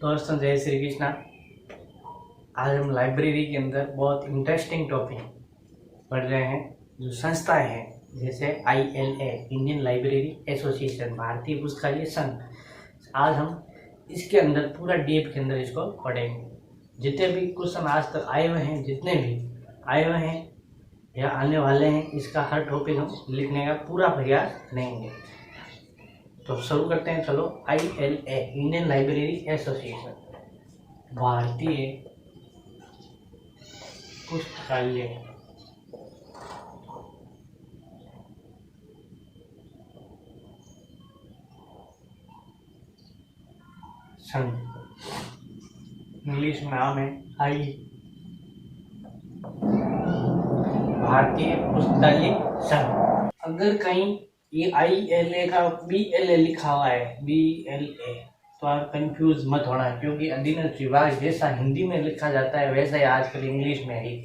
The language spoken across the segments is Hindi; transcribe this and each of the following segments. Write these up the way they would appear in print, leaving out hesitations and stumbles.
दोस्तों जय श्री कृष्णा। आज हम लाइब्रेरी के अंदर बहुत इंटरेस्टिंग टॉपिक पढ़ रहे हैं। जो संस्थाएं हैं जैसे ILA इंडियन लाइब्रेरी एसोसिएशन, भारतीय पुस्तकालय संघ, आज हम इसके अंदर पूरा डीप के अंदर इसको पढ़ेंगे। जितने भी क्वेश्चन आज तक आए हुए हैं, जितने भी आए हुए हैं या आने वाले हैं, इसका हर टॉपिक हम लिखने का पूरा प्रयास करेंगे। तो शुरू करते हैं। चलो, ILA इंडियन लाइब्रेरी एसोसिएशन, भारतीय पुस्तकालय संघ, इंग्लिश में नाम है भारतीय पुस्तकालय संघ। अगर कहीं ये ILA का BLA लिखा हुआ है, BLA, तो आप कंफ्यूज मत होना, क्योंकि अधीनस्थ विभाग जैसा हिंदी में लिखा जाता है वैसा ही आजकल इंग्लिश में ही।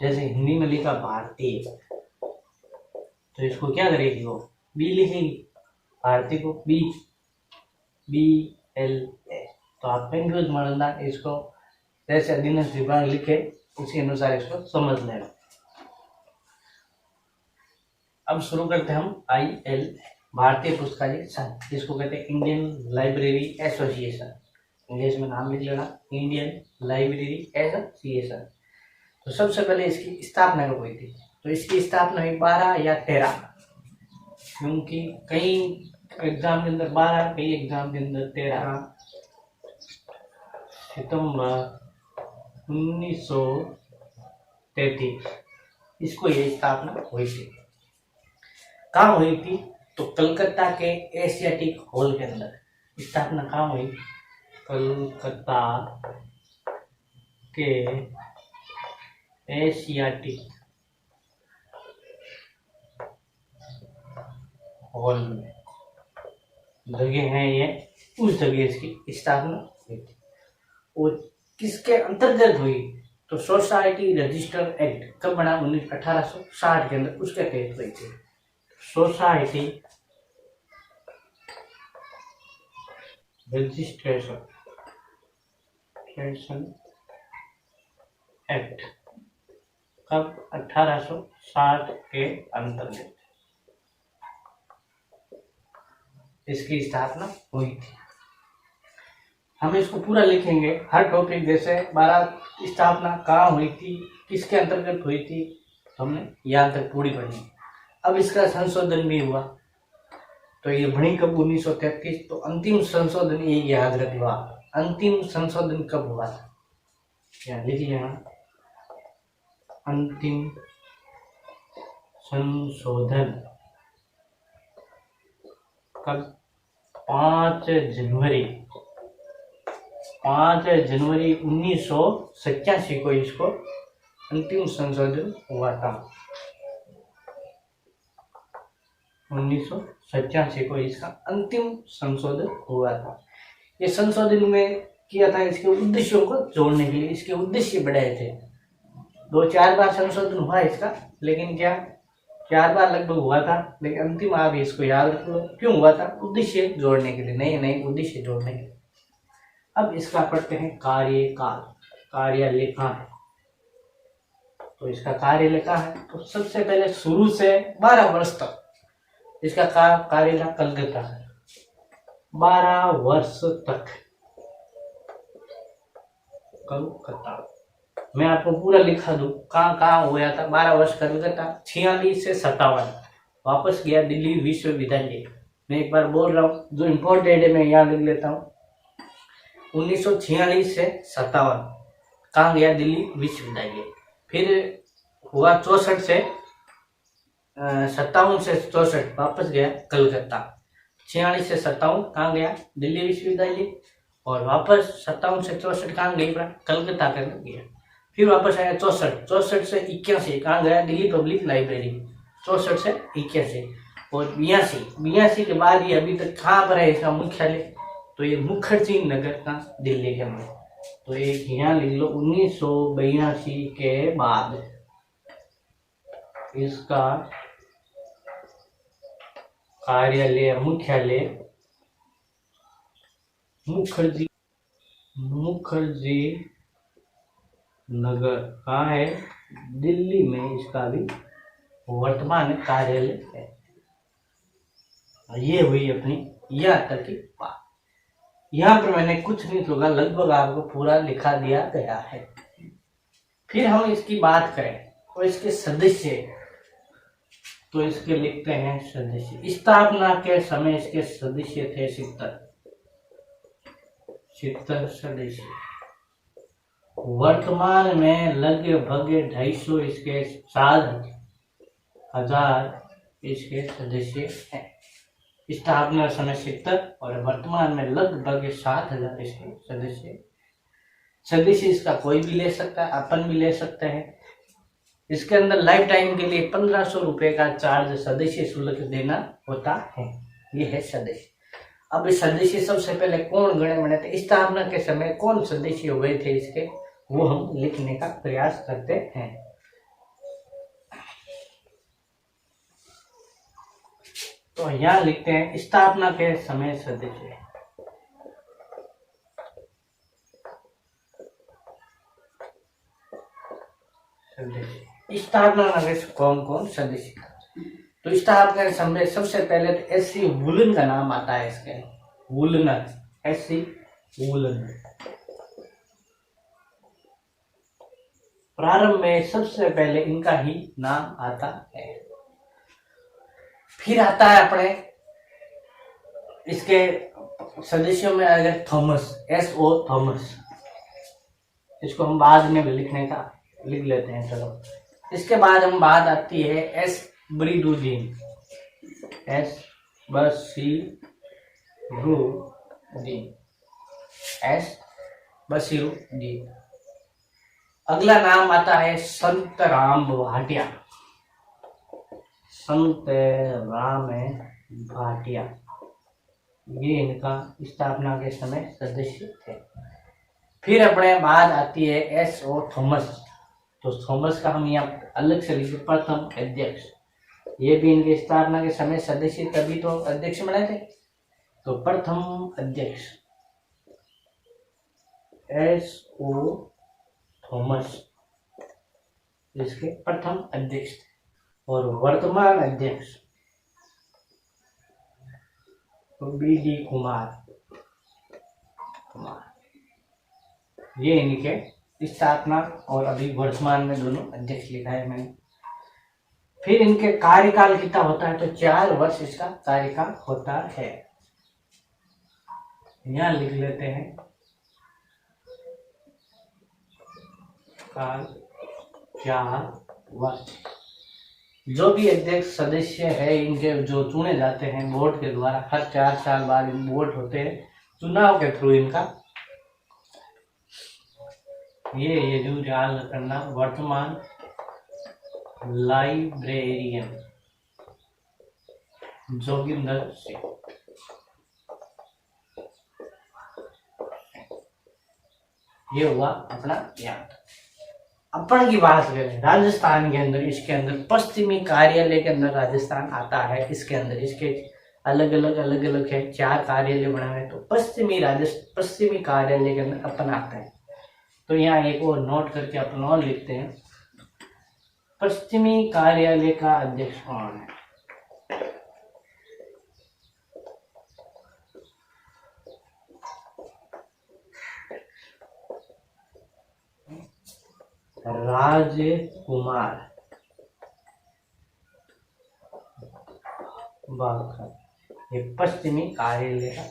जैसे हिंदी में लिखा भारतीय, तो इसको क्या करेगी वो बी लिखेगी, भारतीय को BLA। तो आप कंफ्यूज मत होना, इसको जैसे अधीनस्थ विभाग लिखे उसी अनुसार इसको समझ लेना। अब शुरू करते हैं हम ILA भारतीय पुस्तकालय संघ, जिसको कहते हैं इंडियन लाइब्रेरी एसोसिएशन। इंग्लिश में नाम लिख लेना, इंडियन लाइब्रेरी एसोसिएशन। तो सबसे पहले इसकी स्थापना कब हुई थी? तो इसकी स्थापना हुई 12 या 13, क्योंकि कई एग्जाम के अंदर 12, कई एग्जाम के अंदर 13 सितंबर 1933 इसको ये स्थापना हुई थी। कहाँ हुई थी? तो कलकत्ता के एशियाटिक हॉल के अंदर स्थापना कहाँ हुई? कलकत्ता के एशियाटिक हॉल में जगह है ये, उस जगह इसकी स्थापना हुई थी। और किसके अंतर्गत हुई? तो सोसाइटी रजिस्टर एक्ट कब बना? 1860 के अंदर, उसके तहत हुई थी। सोसाइटी रजिस्ट्रेशन एक्ट कब? 1860 के अंतर्गत इसकी स्थापना हुई थी। हम इसको पूरा लिखेंगे, हर टॉपिक जैसे 12 स्थापना कहाँ हुई थी, किसके अंतर्गत हुई थी, तो हमने यहाँ तक पूरी पढ़ी। अब इसका संशोधन भी हुआ, तो ये बनी कब? 1933। तो अंतिम संशोधन ये याद रखना, अंतिम संशोधन कब हुआ था? यहाँ लिखिए, यहाँ अंतिम संशोधन कब? 5 जनवरी 1987 को इसको अंतिम संशोधन हुआ था। 1987 को इसका अंतिम संशोधन हुआ था। ये संशोधन में किया था इसके उद्देश्यों को जोड़ने के लिए, इसके उद्देश्य बढ़ाए थे। 2-4 बार संशोधन हुआ इसका, लेकिन क्या 4 बार लगभग हुआ था, लेकिन अंतिम आप इसको याद रख लो क्यों हुआ था? उद्देश्य जोड़ने के लिए, नए नए उद्देश्य जोड़ने के लिए। अब इसका पढ़ते हैं कार्यकाल, कार्यलेखा है। तो इसका कार्यलेखा है, तो सबसे पहले शुरू से 12 वर्ष तक इसका कार्यकाल कलकत्ता है। 12 वर्ष तक कलकत्ता। मैं आपको पूरा लिखा दूं कहाँ कहाँ हुआ था। 12 वर्ष कलकत्ता, 46 से 57 वापस गया दिल्ली विश्वविद्यालय। मैं एक बार बोल रहा हूँ, जो इम्पोर्टेंट है मैं यहाँ लिख लेता हूँ। 1946 से 57 कहाँ गया? दिल्ली विश्वविद्यालय। फिर हुआ 57 से 64 वापस गया कलकत्ता। 46 से 57 कहाँ गया? दिल्ली विश्वविद्यालय। और वापस 57 से 64 कहाँ गया? कलकत्ता कर गया। फिर वापस आया 64 से 81 कहाँ गया? Delhi public library. 64 से 81 और 82 के बाद ये अभी तक कहाँ पर है इसका मुख्यालय? तो ये मुखर्जी नगर का दिल्ली के अंदर। तो एक यहाँ लिख लो, 1982 के बाद इसका कार्यालय मुख्यालय मुखर्जी मुखर्जी नगर कहाँ है? दिल्ली में इसका भी वर्तमान कार्यालय है। ये हुई अपनी यहाँ तक की बात। यहाँ पर मैंने कुछ नहीं होगा, लगभग आपको पूरा लिखा दिया गया है। फिर हम इसकी बात करें और इसके सदस्य, तो इसके लिखते हैं सदस्य। स्थापना के समय इसके सदस्य थे 70 सदस्य। वर्तमान में लगभग 250 इसके 7,000 इसके सदस्य हैं। स्थापना समय 70 और वर्तमान में लगभग 7,000 इसके सदस्य। सदस्य इसका कोई भी ले सकता है, अपन भी ले सकते हैं। इसके अंदर लाइफ टाइम के लिए 1500 रुपए का चार्ज सदस्य शुल्क देना होता है। ये है सदस्य। अब इस सदस्य सबसे पहले कौन गणे बने थे, स्थापना के समय कौन सदस्य हुए थे इसके, वो हम लिखने का प्रयास करते हैं। तो यहाँ लिखते हैं स्थापना के समय सदस्य। स्थापना में कौन कौन सदस्य? तो स्थापना के समय सबसे पहले तो एस.सी. वुलन का नाम आता है। इसके वुलनर, एस.सी. वुलनर। प्रारंभ में सबसे पहले इनका ही नाम आता है। फिर आता है अपने इसके सदस्यों में अगर थॉमस, S.O. थॉमस, इसको हम बाद में लिखने का लिख लेते हैं। चलो, इसके बाद हम बात आती है एस बसीरुद्दीन, एस बसीरुद्दीन। अगला नाम आता है संत राम भाटिया, संत राम भाटिया। ये इनका स्थापना के समय सदस्य थे। फिर अपने बाद आती है S.O. थॉमस। तो थॉमस का हम यहाँ अलग से लिखे प्रथम अध्यक्ष। ये भी इनके स्थापना के समय सदस्य, तभी तो अध्यक्ष बने थे। तो प्रथम अध्यक्ष S.O. थॉमस इसके प्रथम अध्यक्ष थे। और वर्तमान अध्यक्ष तो B.D. कुमार, ये इनके स्थापना और अभी वर्तमान में दोनों अध्यक्ष लिखा है मैंने। फिर इनके कार्यकाल कितना होता है, तो 4 वर्ष इसका कार्यकाल होता है। यहाँ लिख लेते हैं काल 4 वर्ष। जो भी अध्यक्ष सदस्य है इनके जो चुने जाते हैं वोट के द्वारा, हर 4 साल बाद इन वोट होते हैं चुनाव के थ्रू इनका। ये जो याद करना, वर्तमान लाइब्रेरियन जोगिंदर सिंह। ये हुआ अपना याद। अपन की बात करें राजस्थान के अंदर, इसके अंदर पश्चिमी कार्यालय के अंदर राजस्थान आता है। इसके अंदर इसके अलग अलग है, 4 कार्यालय बना है। तो पश्चिमी कार्यालय के अंदर अपन आता है। तो यहाँ एक और नोट करके अपन और लिखते हैं, पश्चिमी कार्यालय का अध्यक्ष कौन है? राजकुमार बाखर। ये पश्चिमी कार्यालय है।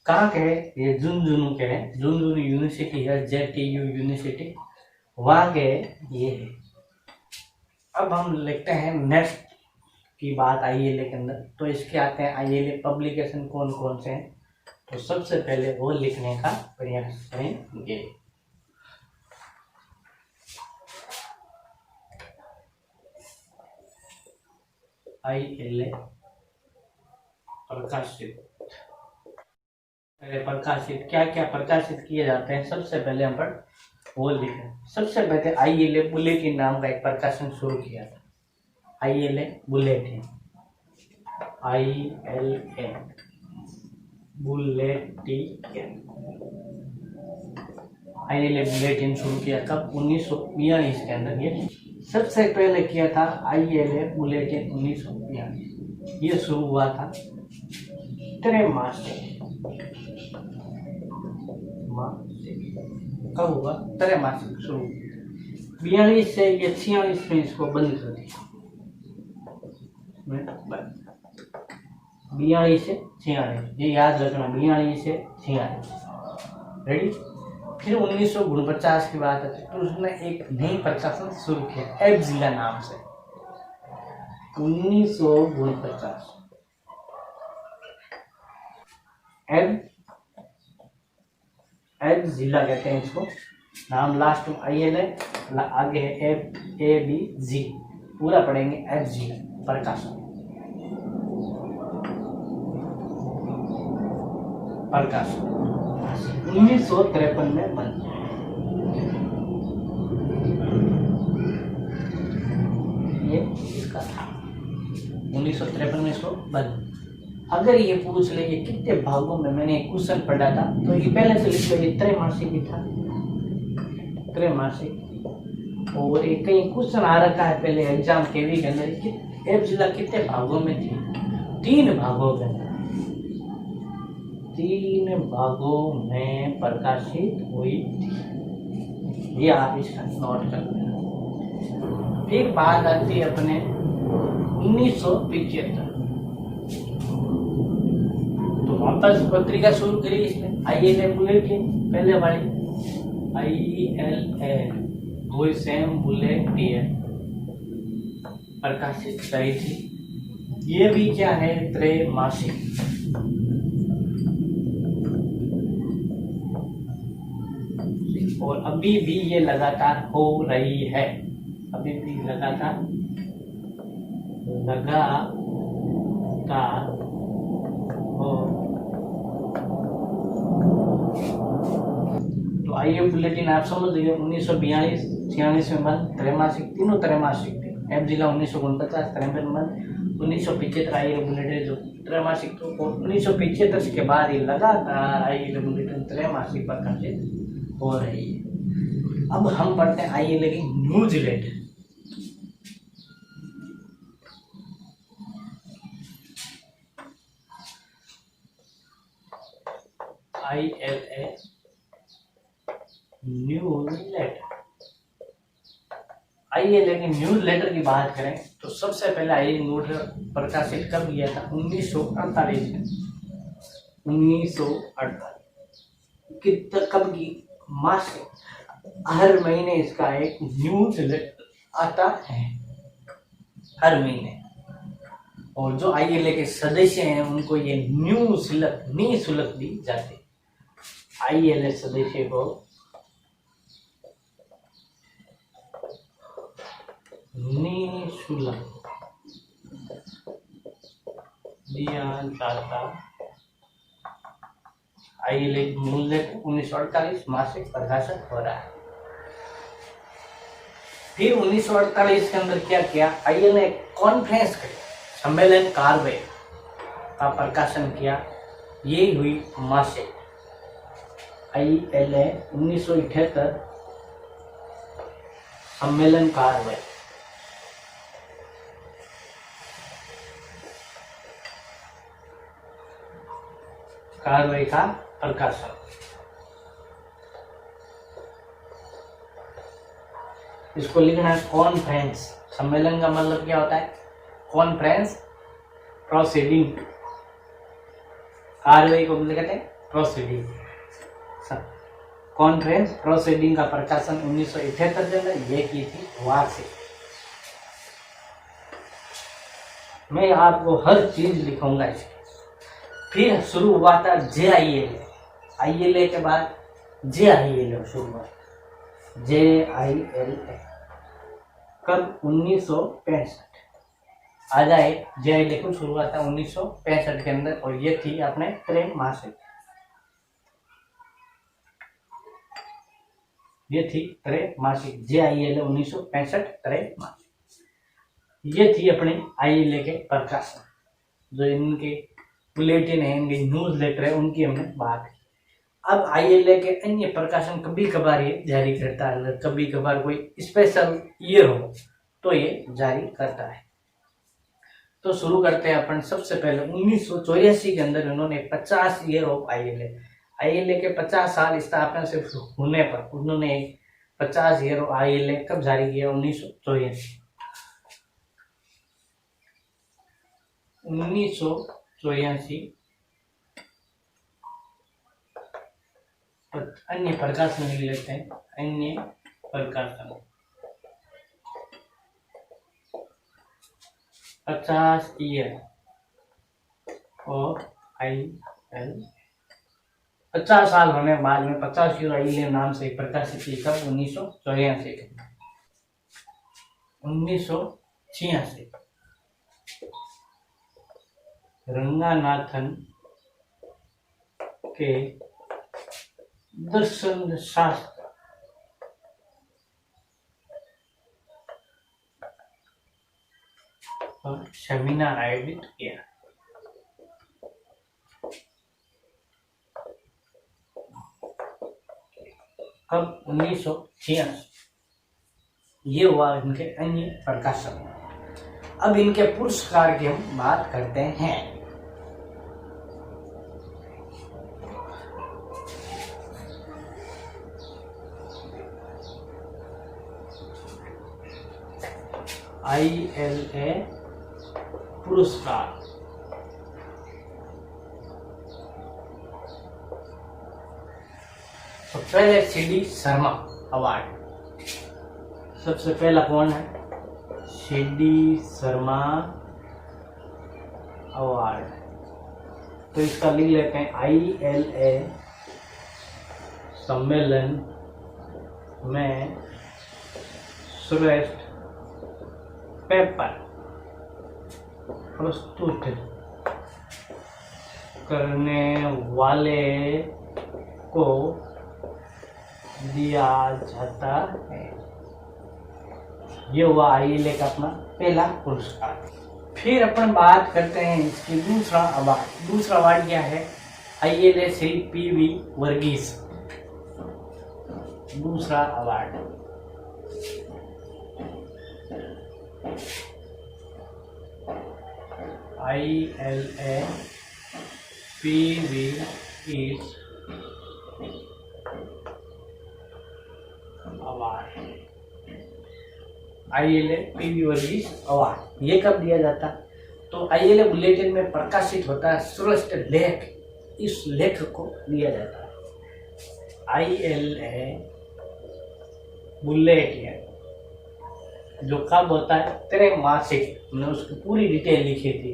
कहाँ के है? ये झुंझुनू के है। झुंझुनू यूनिवर्सिटी है, JTU यूनिवर्सिटी, वहाँ के ये है। अब हम लिखते हैं नेक्स्ट की बात ILA के अंदर। तो इसके आते हैं ILA पब्लिकेशन कौन कौन से हैं। तो सबसे पहले वो लिखने का प्रयास करेंगे। ILA प्रकाशित क्या क्या प्रकाशित किए जाते हैं, सबसे पहले हम पर वो लिखें। सबसे पहले ILA बुलेटिन नाम का एक प्रकाशन शुरू किया था। ILA bulletin, ILA bulletin. ILA bulletin शुरू किया कब? 1942 के अंदर। ये सबसे पहले किया था ILA बुलेटिन 1942। ये शुरू हुआ था त्रैमासिक। कब हुआ? त्रैमासिक शुरू। 42 से ये 46 में इसको बंद कर दिया। 42 से 46, ये याद रखना, 42 से 46। रेडी? फिर 1949 की बात है तो उसने एक नई प्रकाशन शुरू किया एब्जिला नाम से। 1949 एब्जिला कहते हैं इसको। नाम लास्ट में ILA, आगे है FABG, पूरा पढ़ेंगे एब्जिला प्रकाशन। प्रकाशन 1953 में बंद। ये इसका था 1953 में इसको बंद। अगर ये पूछ ले ये कितने भागों में, मैंने एक क्वेश्चन पढ़ा था तो ये पहले से लिख लो, ये त्रैमासिक ही था, त्रैमासिक। और एक कहीं क्वेश्चन आ रखा है पहले एग्जाम केवी के अंदर, एब्जिला कितने भागों में थी? 3 भागों के अंदर, 3 भागों में प्रकाशित हुई थी। ये आप इसका नोट कर लेना। फिर बात आती है अपने 1975। तो वापस पत्रिका शुरू करी इसने ILA बुलेटिन, पहले वाली ILA वही सेम बुलेटिन प्रकाशित करी थी। ये भी क्या है? त्रैमासिक। और अभी भी ये लगातार हो रही है, अभी भी लगातार हो। तो ILA बुलेटिन आप समझ लीजिए 1942, 46 में बंद, त्रैमासिक, तीनों त्रैमासिक थे। एब्जिला 1949 त्रैमासिक में बंद, 1975 ILA बुलेटिन जो त्रैमासिक तो, और 1975 के बाद ये लगातार ILA बुलेटिन त्रैमासिक प्रकाशित हो रही है। अब हम पढ़ते हैं ILA की newsletter. ILA newsletter. ILA की न्यूज लेटर की बात करें तो सबसे पहले ILA न्यूज प्रकाशित कब किया था? 1948 में। 1948 कब की? मासिक, हर महीने इसका एक न्यूज लेटर आता है, हर महीने। और जो ILA के सदस्य हैं उनको ये निःशुल्क दी जाती है। ILA सदस्य को निःशुल्क दिया जाता। ILA न्यूज लेटर 1948 मासिक प्रकाशित हो रहा है। फिर 1948 के अंदर क्या किया? ILA कॉन्फ्रेंस करी, सम्मेलन कार्य का प्रकाशन किया। ये हुई मासिक। ILA 1978 सम्मेलन कार्य। कार्रवाई का प्रकाशन। इसको लिखना है कॉन्फ्रेंस। सम्मेलन का मतलब क्या होता है? Conference, proceeding. कार्रवाई को कहते हैं प्रोसीडिंग। कॉन्फ्रेंस प्रोसीडिंग का प्रकाशन 1978 के अंदर ये की थी वार्षिक। मैं आपको हर चीज लिखूंगा इसकी। फिर शुरू हुआ था JILA। ILA के बाद JILA शुरू हुआ। JILA कब? 1965। आ जाए, JILA को शुरू हुआ था 1965 के अंदर, और ये थी अपने त्रैमासिक। ये थी त्रैमासिक, JILA 1965 त्रैमासिक। ये थी अपने ILA के प्रकाशन। जो इनके बुलेटिन है, इनके न्यूज लेटर है, उनकी हमने बात की। अब ILA के अन्य प्रकाशन कभी कभार ये जारी करता है, कभी कभार कोई स्पेशल ईयर हो तो ये जारी करता है। तो शुरू करते हैं अपन। सबसे पहले 1984 के अंदर इन्होंने 50 ईयर ऑफ ILA के 50 साल स्थापना से होने पर उन्होंने 50 ईयर ऑफ ILA कब जारी किया? 1984। 1984 अन्य प्रकाशन लिख लेते हैं। अन्य प्रकाशन 50 ईयर और ILA 50 साल होने के बाद में 50 ईयर ILA नाम से प्रकाशित की। कब? 1984। 1986 रंगानाथन के दर्शन शास्त्र और सेमिनार आयोजित किया। कब? 1986। ये हुआ इनके अन्य प्रकाशन। अब इनके पुरस्कार की हम बात करते हैं। ILA पुरस्कार तो पहले CD शर्मा अवार्ड। सबसे पहला कौन है? CD Sharma award. तो इसका लिख लेते हैं ILA सम्मेलन में श्रेष्ठ पेपर प्रस्तुत करने वाले को दिया जाता है। ये हुआ ILA का अपना पहला पुरस्कार। फिर अपन बात करते हैं इसकी दूसरा अवार्ड। दूसरा अवार्ड क्या है? ILA Shri PV Varghese. दूसरा award ILA PV award. ILA PV Varghese award ये कब दिया जाता? तो ILA बुलेटिन में प्रकाशित होता है श्रेष्ठ लेख, इस लेख को दिया जाता है। ILA बुलेटिन जो कब होता है? त्रैमासिक। हमने उसकी पूरी डिटेल लिखी थी।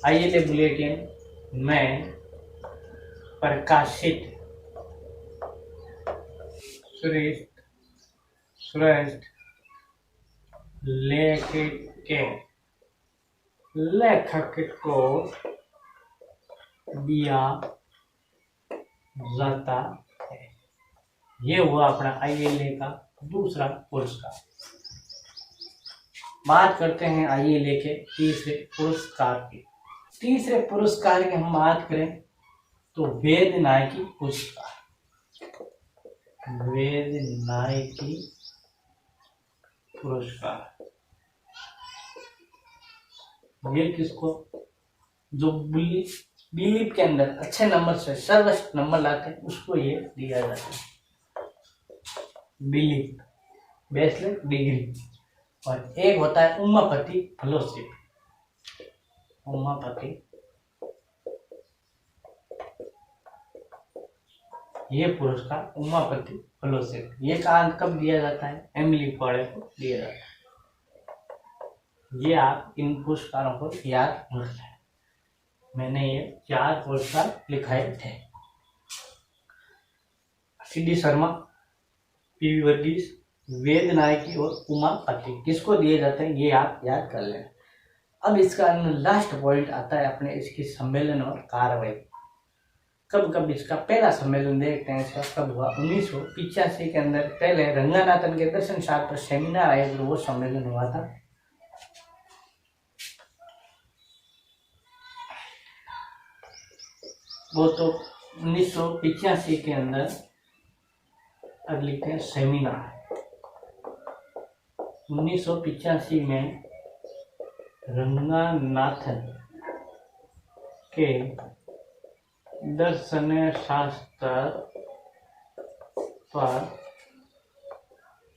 ILA बुलेटिन में प्रकाशित श्रेष्ठ लेखक को दिया जाता है। ये हुआ अपना ILA का दूसरा पुरस्कार। बात करते हैं ILA के तीसरे पुरस्कार की। तीसरे पुरस्कार की हम बात करें तो वेद नायकी पुरस्कार। वेद नायकी पुरस्कार ये किसको? जो बिलीप के अंदर अच्छे नंबर से सर्वश्रेष्ठ नंबर लाते हैं उसको ये दिया जाता है। Belief bachelor degree. और एक होता है उमापति फेलोशिप। उमापति ये पुरस्कार उमापति फेलोशिप ये कब दिया जाता है? एमिली पॉले को दिया जाता है। ये आप इन पुरस्कारों को याद रखते हैं। मैंने ये 4 पुरस्कार लिखाए थे। CD शर्मा, PV वर्गीस, वेद नायकी और उमापति किसको दिए जाते हैं ये आप याद कर लें। अब इसका लास्ट पॉइंट आता है अपने इसकी सम्मेलन और कार्रवाई। कब कब इसका पहला सम्मेलन देखते हैं। इसका कब हुआ? 1985 के अंदर पहले रंगानाथन के दर्शन शास्त्र पर सेमिनार आयोजित वो सम्मेलन हुआ था। वो तो 1985 के अंदर अब लिखते हैं सेमिनार। 1985 में रंगनाथन के दर्शन शास्त्र पर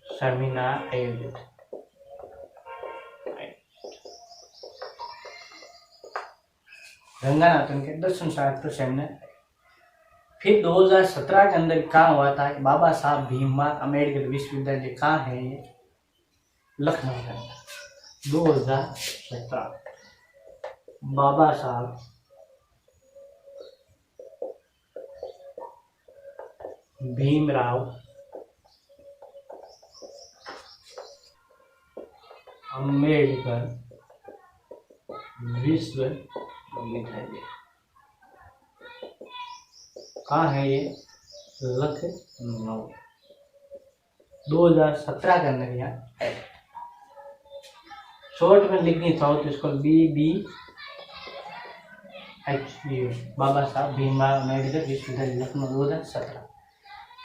सेमिनार आयोजित। रंगनाथन के दर्शन शास्त्र सेमिनार। फिर 2017 के अंदर कहाँ हुआ था, बाबा साहब भीमराव अम्बेडकर विश्वविद्यालय कहाँ है, ये लखनऊ के अंदर। 2017 बाबा साहब भीमराव अम्बेडकर विश्वविद्यालय कहाँ है, ये लखनऊ। 2017 के अंदर यहाँ है। शॉर्ट में लिखनी चाहो तो इसको BBHU, बाबा साहब भीमराव अम्बेडकर विश्वविद्यालय लखनऊ 2017।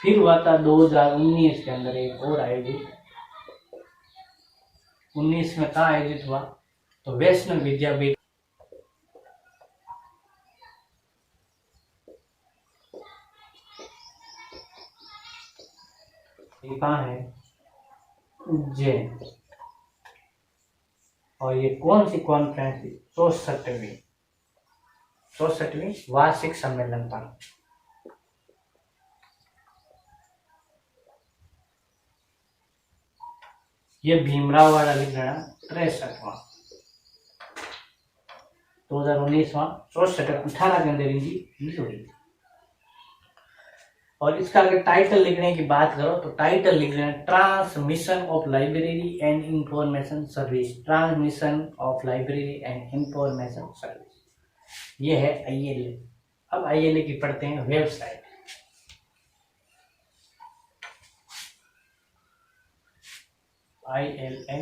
फिर हुआ था 2019 के अंदर एक और आयोजित। 19 में कहाँ आयोजित हुआ, तो वैष्णव विद्यापीठ ये कहाँ है, उज्जैन। और ये कौन सी कॉन्फ्रेंस थी, 64वीं वार्षिक सम्मेलन था। ये भीमराव वाला लिख रहा 63वां, 2019वां, 64 के अंदर इनकी हुई थी। और इसका अगर टाइटल लिखने की बात करो तो टाइटल लिख रहे हैं transmission of library and information service. Transmission of library and information service, ये है ILA। अब ILA की पढ़ते हैं वेबसाइट। ILA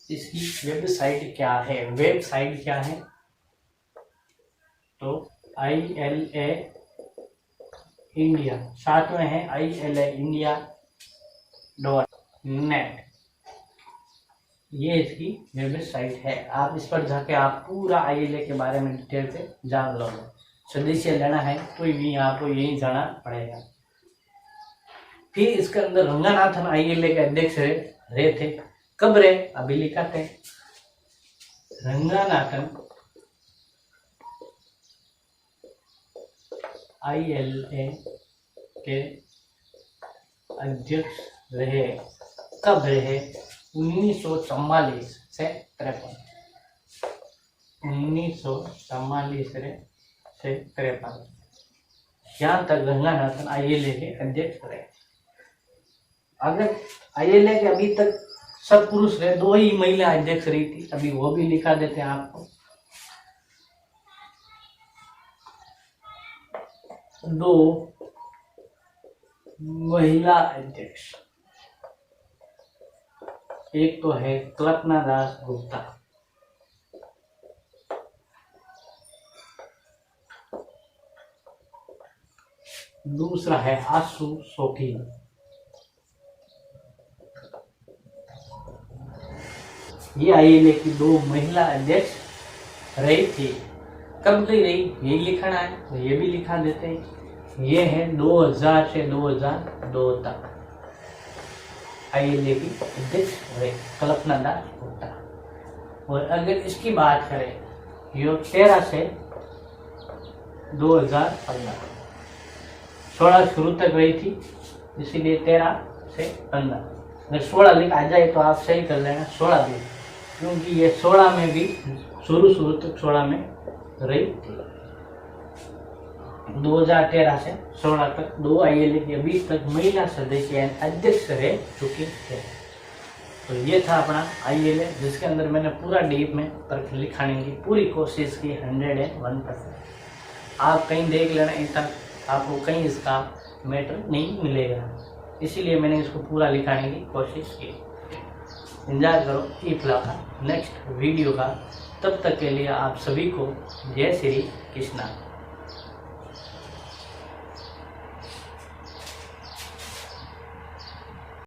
इसकी वेबसाइट क्या है, वेबसाइट क्या है, तो ILA इंडिया, साथ में है ILAindia.net, ये इसकी वेबसाइट है। आप इस पर जाके आप पूरा ILA के बारे में डिटेल से जान लोगे। सदस्य लेना है कोई भी आपको यही जाना पड़ेगा। फिर इसके अंदर रंगनाथन ILA के अध्यक्ष रहे थे। कब रहे, अभी लिखा थे। रंगनाथन ILA के अध्यक्ष रहे, कब रहे, 1944 से 53। 1944 से 53 यहाँ तक रंगनाथन ILA के अध्यक्ष रहे। अगर ILA के अभी तक सब पुरुष रहे, 2 ही महिला अध्यक्ष रही थी, अभी वो भी लिखा देते हैं आपको। 2 महिला अध्यक्ष, एक तो है कल्पना दास गुप्ता, दूसरा है आशु शौकीन। ये ILA की 2 महिला अध्यक्ष रही थी। कब की रही, ये लिखना है तो ये भी लिखा देते हैं। ये है 2000 से 2002 तक ILA की अध्यक्ष रहे कल्पना दास गुप्ता। और अगर इसकी बात करें, ये 13 से 2015, 16 शुरू तक रही थी, इसीलिए 13 से 15। अगर 16 लिख आ जाए तो आप सही कर लेना 16 भी, क्योंकि ये 16 में भी शुरू तक 16 में रही थी। 2013 से 16 तक 2 ILA की अभी तक महिला सदस्य अध्यक्ष रह चुके थे। तो ये था अपना ILA, जिसके अंदर मैंने पूरा डीप में तर्क लिखाने की पूरी कोशिश की 101%। आप कहीं देख लेना, इतना आपको कहीं इसका मैटर नहीं मिलेगा, इसीलिए मैंने इसको पूरा लिखाने की कोशिश की। इंतजार करो ईफला का नेक्स्ट वीडियो का। तब तक के लिए आप सभी को जय श्री कृष्णा।